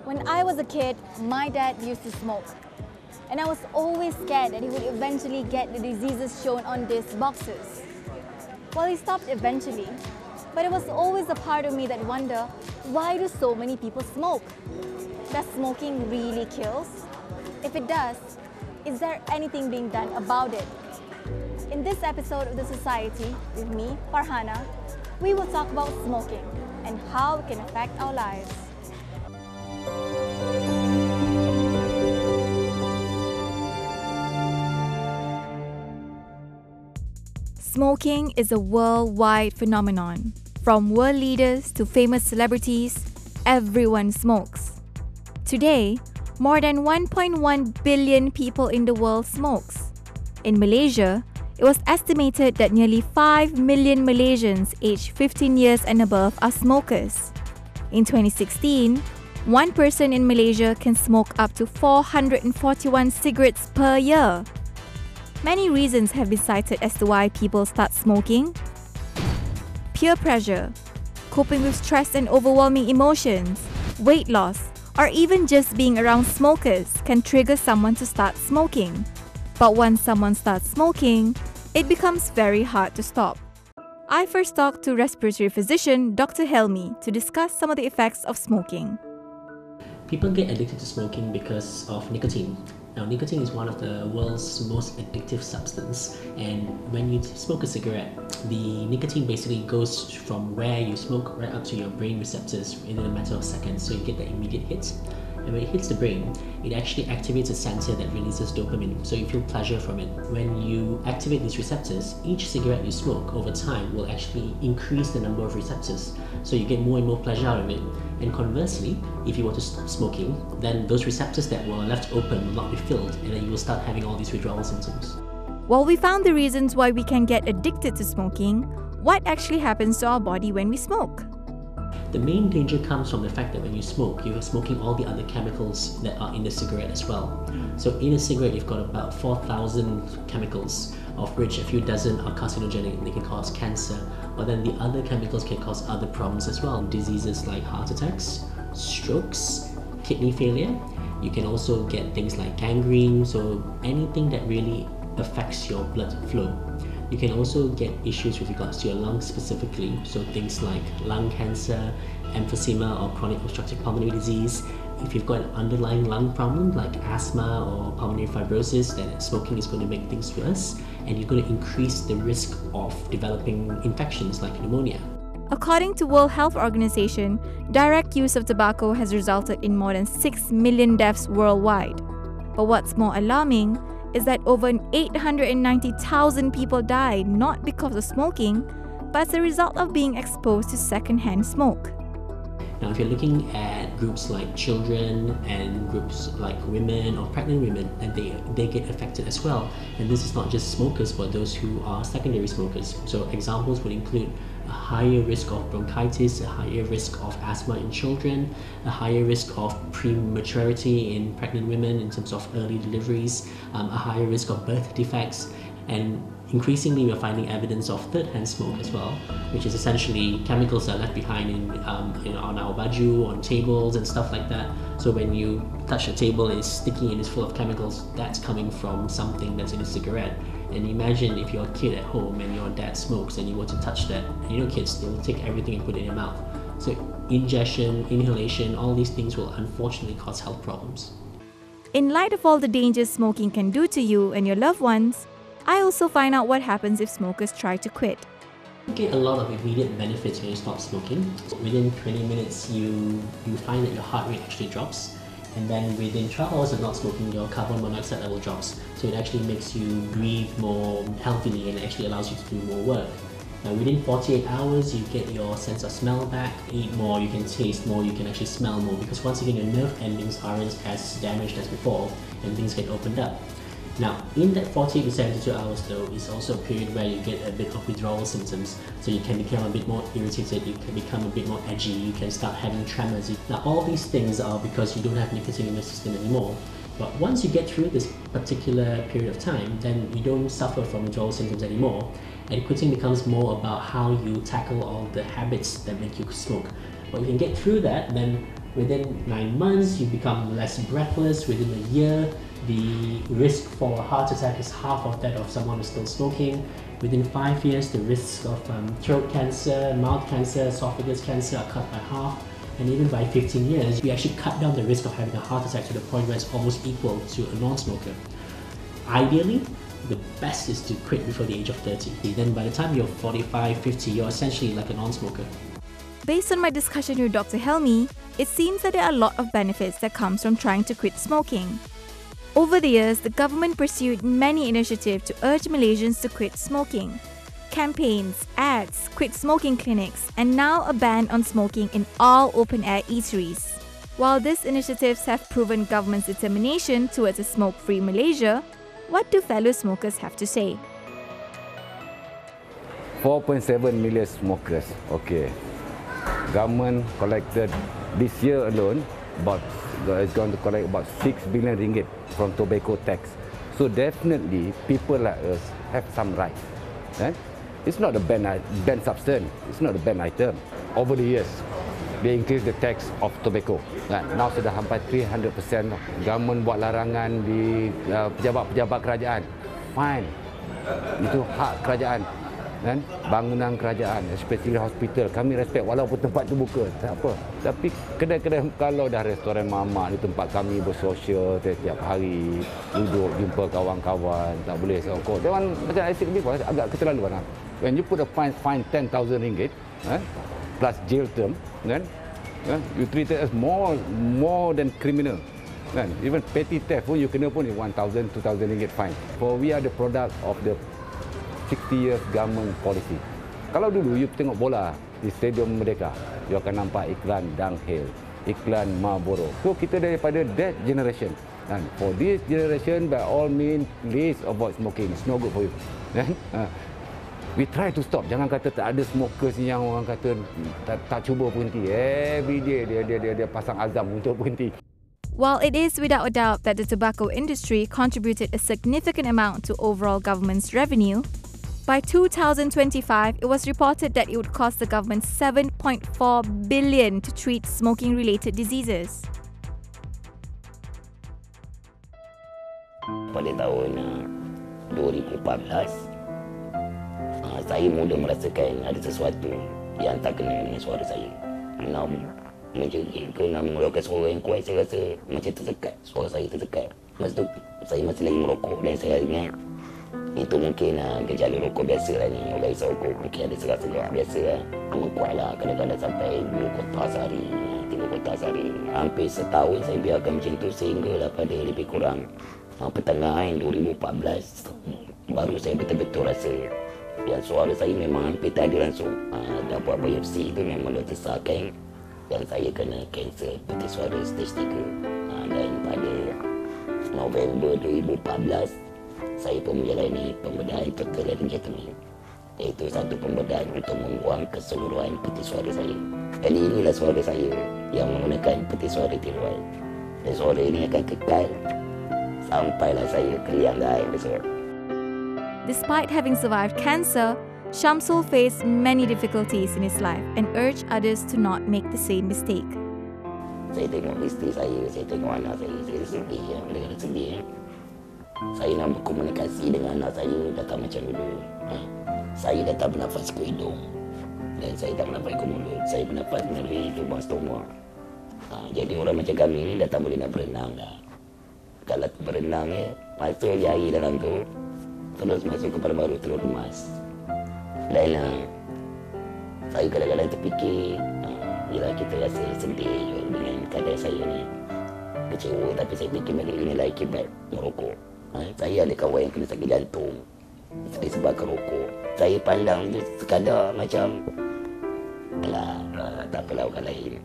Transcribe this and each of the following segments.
When I was a kid, my dad used to smoke. And I was always scared that he would eventually get the diseases shown on these boxes. Well, he stopped eventually, but it was always a part of me that wondered, why do so many people smoke? Does smoking really kill? If it does, is there anything being done about it? In this episode of The Society, with me, Farhana, we will talk about smoking and how it can affect our lives. Smoking is a worldwide phenomenon. From world leaders to famous celebrities, everyone smokes. Today, more than 1.1 billion people in the world smokes. In Malaysia, it was estimated that nearly 5 million Malaysians aged 15 years and above are smokers. In 2016, one person in Malaysia can smoke up to 441 cigarettes per year. Many reasons have been cited as to why people start smoking. Peer pressure, coping with stress and overwhelming emotions, weight loss, or even just being around smokers can trigger someone to start smoking. But once someone starts smoking, it becomes very hard to stop. I first talked to respiratory physician Dr. Helmi to discuss some of the effects of smoking. People get addicted to smoking because of nicotine. Now, nicotine is one of the world's most addictive substance, and when you smoke a cigarette, the nicotine basically goes from where you smoke right up to your brain receptors in a matter of seconds, so you get the immediate hit. And when it hits the brain, it actually activates a sensor that releases dopamine, so you feel pleasure from it. When you activate these receptors, each cigarette you smoke over time will actually increase the number of receptors, so you get more and more pleasure out of it. And conversely, if you were to stop smoking, then those receptors that were left open will not be filled, and then you will start having all these withdrawal symptoms. While we found the reasons why we can get addicted to smoking, what actually happens to our body when we smoke? The main danger comes from the fact that when you smoke, you're smoking all the other chemicals that are in the cigarette as well. So in a cigarette, you've got about 4,000 chemicals, of which a few dozen are carcinogenic and they can cause cancer. But then the other chemicals can cause other problems as well. Diseases like heart attacks, strokes, kidney failure. You can also get things like gangrene, so anything that really affects your blood flow. You can also get issues with regards to your lungs specifically, so things like lung cancer, emphysema or chronic obstructive pulmonary disease. If you've got an underlying lung problem like asthma or pulmonary fibrosis, then smoking is going to make things worse, and you're going to increase the risk of developing infections like pneumonia. According to World Health Organization, direct use of tobacco has resulted in more than 6 million deaths worldwide. But what's more alarming is that over 890,000 people died not because of smoking, but as a result of being exposed to secondhand smoke. Now, if you're looking at groups like children and groups like women or pregnant women, then they get affected as well. And this is not just smokers, but those who are secondary smokers. So examples would include a higher risk of bronchitis, a higher risk of asthma in children, a higher risk of prematurity in pregnant women in terms of early deliveries, a higher risk of birth defects, and increasingly we're finding evidence of third-hand smoke as well, which is essentially chemicals that are left behind on our baju, on tables and stuff like that. So when you touch a table and it's sticky and it's full of chemicals, that's coming from something that's in a cigarette. And imagine if you're a kid at home and your dad smokes and you want to touch that, and you know kids, they will take everything and put it in their mouth. So ingestion, inhalation, all these things will unfortunately cause health problems. In light of all the dangers smoking can do to you and your loved ones, I also find out what happens if smokers try to quit. You get a lot of immediate benefits when you stop smoking. So within 20 minutes, you find that your heart rate actually drops. And then within 12 hours of not smoking, your carbon monoxide level drops. So it actually makes you breathe more healthily and actually allows you to do more work. Now within 48 hours, you get your sense of smell back, eat more, you can taste more, you can actually smell more, because once again your nerve endings aren't as damaged as before and things get opened up. Now, in that 48 to 72 hours though, is also a period where you get a bit of withdrawal symptoms. So you can become a bit more irritated, you can become a bit more edgy, you can start having tremors. Now, all these things are because you don't have nicotine in your system anymore. But once you get through this particular period of time, then you don't suffer from withdrawal symptoms anymore. And quitting becomes more about how you tackle all the habits that make you smoke. When you can get through that, then Within 9 months, you become less breathless. Within a year, the risk for a heart attack is half of that of someone who's still smoking. Within 5 years, the risks of throat cancer, mouth cancer, esophagus cancer are cut by half. And even by 15 years, we actually cut down the risk of having a heart attack to the point where it's almost equal to a non-smoker. Ideally, the best is to quit before the age of 30. Then by the time you're 45, 50, you're essentially like a non-smoker. Based on my discussion with Dr. Helmi, it seems that there are a lot of benefits that comes from trying to quit smoking. Over the years, the government pursued many initiatives to urge Malaysians to quit smoking. Campaigns, ads, quit smoking clinics, and now a ban on smoking in all open-air eateries. While these initiatives have proven government's determination towards a smoke-free Malaysia, what do fellow smokers have to say? 4.7 million smokers. Okay. Government collected this year alone is going to collect about 6 billion ringgit from tobacco tax. So definitely people like us have some rights. It's not a banned substance. It's not a banned item. Over the years, they increase the tax of tobacco. Now sudah sampai 300%. Government buat larangan di pejabat-pejabat kerajaan. Fine. Itu hak kerajaan. Bangunan kerajaan, especially hospital, kami respect walaupun tempat tu buka, tak apa. Tapi kedai-kedai, kalau dah restoran mamak di tempat kami bersosial setiap hari, duduk jumpa kawan-kawan, tak boleh sokong. Macam I said before, agak keterlaluan. When you put a fine 10,000 ringgit plus jail term, you treat it as more than criminal. Even petty theft pun you kena pun 1,000, 2,000 ringgit fine. For we are the product of the 60 years government policy. Kalau dulu you tengok bola di Stadium Merdeka, you akan nampak iklan Dunhill, iklan Marlboro. So kita daripada that generation. And for this generation, by all means, please avoid smoking. It's no good for you. We try to stop. Jangan kata tak ada smokers yang orang kata tak cuba berhenti. Every day dia pasang azam untuk berhenti. While it is without a doubt that the tobacco industry contributed a significant amount to overall government's revenue, by 2025, it was reported that it would cost the government 7.4 billion to treat smoking-related diseases. Pada tahun 2014, saya mula merasakan ada sesuatu yang tak kena dengan suara saya. Kena mengeluarkan suara yang kuat, saya rasa macam tersekat, suara saya tersekat. Masa tu saya masih lagi merokok dan saya ingat itu mungkin gejala rokok biasa lah ni. Orang isap rokok mungkin ada serak-serak biasa lah. Kuat lah, kadang-kadang sampai 2 kotak sehari, 3 kotak sehari. Hampir setahun saya biarkan macam tu sehinggalah pada lebih kurang pertengahan 2014 baru saya betul-betul rasa yang suara saya memang hampir tak ada langsung. Dan buat biopsi tu memang dah tersahkan yang saya kena kanser peti suara stage 3. Dan pada November 2014 saya pun menjalani pembedahan total laryngectomy, iaitu satu pembedahan untuk membuang keseluruhan peti suara saya. Kali inilah suara saya yang menggunakan peti suara tiruan. Dan suara ini akan kekal sampailah saya keliang dah air besar. Despite having survived cancer, Shamsul faced many difficulties in his life and urged others to not make the same mistake. Saya tengok isteri saya tengok anak saya sedih, benar-benar sedih. Saya nak berkomunikasi dengan anak saya dah tak macam dulu. Saya dah tak bernafas ke hidung dan saya tak bernafas ke mulut. Saya bernafas melalui lubang stoma. Jadi orang macam kami ni dah tak boleh nak berenang dah. Kalau berenang masuk je air dalam tu, terus masuk ke paru-paru, terus lemas. Dan saya kadang-kadang terfikir, bila kita rasa sedih dengan keadaan saya ni, kecewa, tapi saya fikir bagi inilah akibat merokok. Saya ada kawan yang kena sakit jantung disebabkan rokok. Saya pandang dia sekadar macam tak apalah orang lain.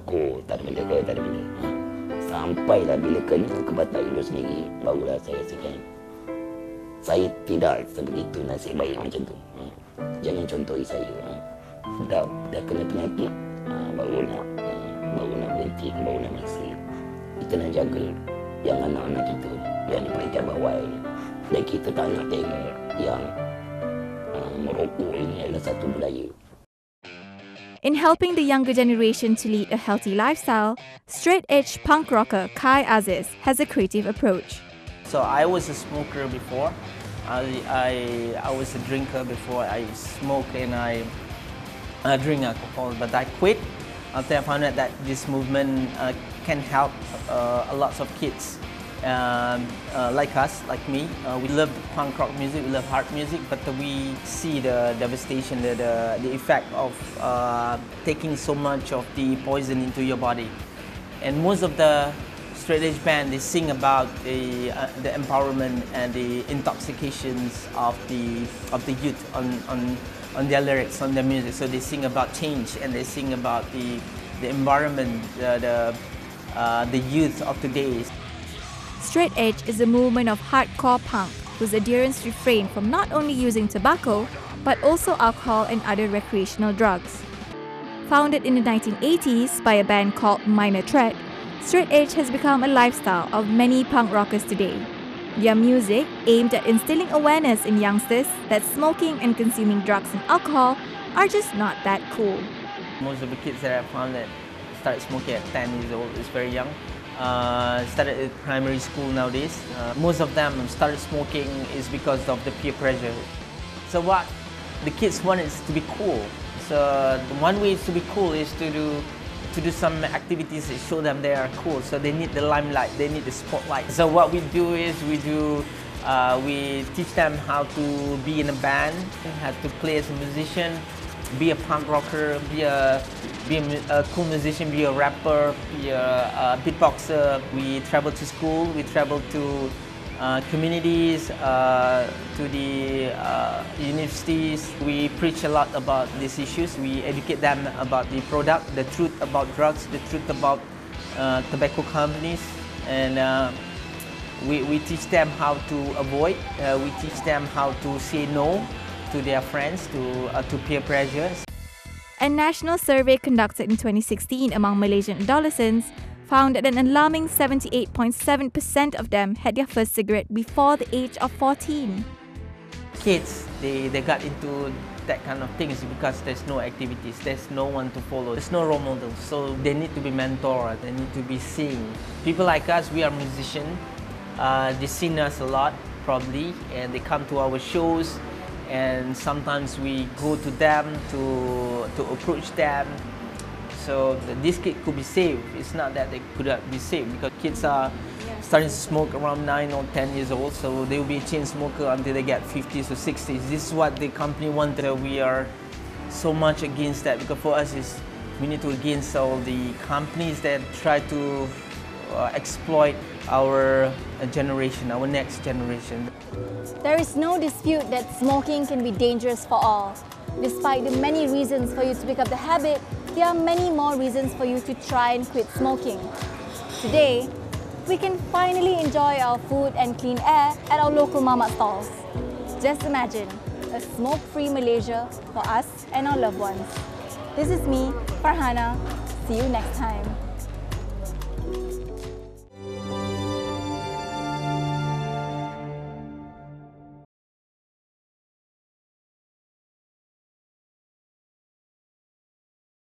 Aku tak ada benda ke, tak ada benda. Sampailah bila kena ke batang hidung sendiri, barulah saya rasakan saya tidak sebegitu nasib baik macam tu. Jangan contohi saya. Dah kena penyakit, baru nak berhenti, baru nak masih. Kita nak jaga yang anak-anak kita yang di peringkat bawah ini. Dan kita tak nak tengok yang merokok ini adalah satu budaya. In helping the younger generation to lead a healthy lifestyle, straight-edge punk rocker Kai Aziz has a creative approach. So I was a smoker before. I was a drinker before. I smoke and I drink alcohol, but I quit after I found out that this movement can help a lot of kids like us, like me. We love punk rock music, we love hard music, but we see the devastation, the effect of taking so much of the poison into your body. And most of the straight edge band, they sing about the empowerment and the intoxications of the youth on their lyrics, on their music. So they sing about change and they sing about the environment, the youth of today. Straight edge is a movement of hardcore punk whose adherents refrain from not only using tobacco but also alcohol and other recreational drugs. Founded in the 1980s by a band called Minor Threat, straight edge has become a lifestyle of many punk rockers today. Their music aimed at instilling awareness in youngsters that smoking and consuming drugs and alcohol are just not that cool. Most of the kids that I found that started smoking at 10 years old is very young. Started at primary school nowadays. Most of them started smoking is because of the peer pressure. So what the kids want is to be cool. So the one way to be cool is to do some activities that show them they are cool. So they need the limelight, they need the spotlight. So what we do is we teach them how to be in a band, how to play as a musician, be a punk rocker, be a cool musician, be a rapper, be a beatboxer. We travel to school, we travel to communities, to the universities. We preach a lot about these issues. We educate them about the product, the truth about drugs, the truth about tobacco companies, and we teach them how to avoid. We teach them how to say no to their friends, to peer pressure. A national survey conducted in 2016 among Malaysian adolescents found that an alarming 78.7% of them had their first cigarette before the age of 14. Kids, they got into that kind of things because there's no activities, there's no one to follow, there's no role models, so they need to be mentored, they need to be seen. People like us, we are musicians, they've seen us a lot probably, and they come to our shows, and sometimes we go to them to approach them. So this kid could be saved. It's not that they could not be saved because kids are starting to smoke around 9 or 10 years old, so they will be a chain smoker until they get 50s or 60s. This is what the company wanted. We are so much against that because for us we need to against all the companies that try to exploit our generation, our next generation. There is no dispute that smoking can be dangerous for all. Despite the many reasons for you to pick up the habit, there are many more reasons for you to try and quit smoking. Today, we can finally enjoy our food and clean air at our local mama stalls. Just imagine, a smoke-free Malaysia for us and our loved ones. This is me, Farhana. See you next time.